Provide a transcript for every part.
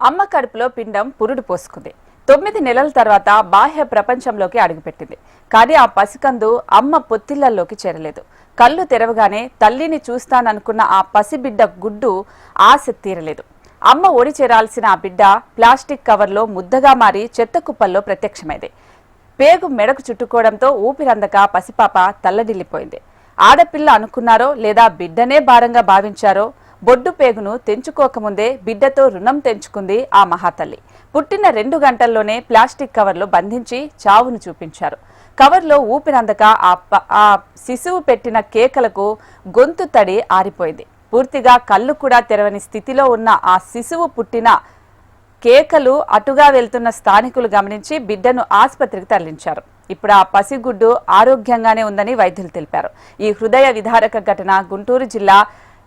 అమ్మ కడుపులో పిండం పురుడు పోసుకుంది. 9 నెలల తర్వాత బాహ్య ప్రపంచంలోకి అడుగుపెట్టింది. కానీ ఆ పసికందు అమ్మ పొత్తిళ్లలోకి చేరలేదు. కళ్ళు తెరవగానే తల్లిని చూస్తాననుకున్న ఆ పసిబిడ్డ గుడ్డు ఆశ తీరలేదు. అమ్మ ఒడి చేరాల్సిన ఆ బిడ్డ ప్లాస్టిక్ కవర్లో ముద్దగా మారి చెత్త కుప్పల్లో ప్రత్యక్షమైంది. పేగు మెడకు చుట్టుకోవడంతో ఊపిరందక పసిపాప తల్లడిల్లిపోయింది. ఆడపిల్ల అనుకున్నారో లేదా బిడ్డనే భారంగా భావించారో బొడ్డు పేగును తెంచుకోకముందే బిడ్డతో రుణం తెంచుకుంది ఆ మహాతల్లి. పుట్టిన 2 గంటల్లోనే ప్లాస్టిక్ కవర్లో బంధించి చావును చూపించారు. కవర్లో ఊపిరందక ఆ శిశువు పెట్టిన కేకలకు గొంతు తడి ఆరిపోయింది. పూర్తిగా కళ్ళు కూడా తెరవని స్థితిలో ఉన్న ఆ శిశువు పుట్టిన కేకలు అటుగా వెళ్తున్న స్థానికులు గమనించి బిడ్డను ఆసుపత్రికి తరలించారు. ఇప్పుడు ఆ పసిగుడ్డు ఆరోగ్యంగానే ఉందని వైద్యులు తెలిపారు. ఈ హృదయ విదారక ఘటన గుంటూరు జిల్లా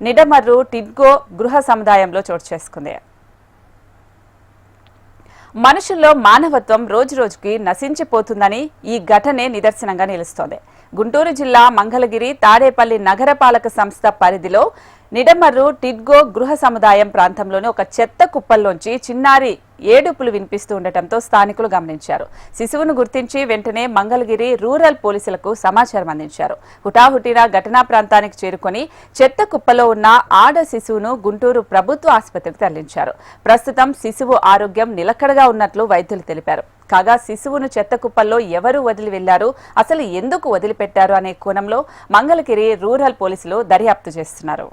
నిడమర్రు టిడ్గో గృహ సముదాయంలో చోటు చేసుకుంది. మనుషుల్లో మానవత్వం రోజురోజుకి నశించిపోతుందని ఈ ఘటనే నిదర్శనంగా నిలుస్తోంది. గుంటూరు జిల్లా మంగళగిరి తాడేపల్లి నగరపాలక సంస్థ పరిధిలో నిడమర్రు టిడ్గో గృహ సముదాయం ప్రాంతంలోని ఒక చెత్త కుప్పల్లోంచి చిన్నారి ఏడుపులు వినిపిస్తూ ఉండటంతో స్థానికులు గమనించారు. శిశువును గుర్తించి వెంటనే మంగళగిరి రూరల్ పోలీసులకు సమాచారం అందించారు. హుటాహుటిన ఘటనా ప్రాంతానికి చేరుకొని చెత్త కుప్పలో ఉన్న ఆడ శిశువును గుంటూరు ప్రభుత్వ ఆసుపత్రికి తరలించారు. ప్రస్తుతం శిశువు ఆరోగ్యం నిలకడగా ఉన్నట్లు వైద్యులు తెలిపారు. కాగా శిశువును చెత్త కుప్పల్లో ఎవరు వదిలి వెళ్లారు, అసలు ఎందుకు వదిలిపెట్టారు అనే కోణంలో మంగళగిరి రూరల్ పోలీసులు దర్యాప్తు చేస్తున్నారు.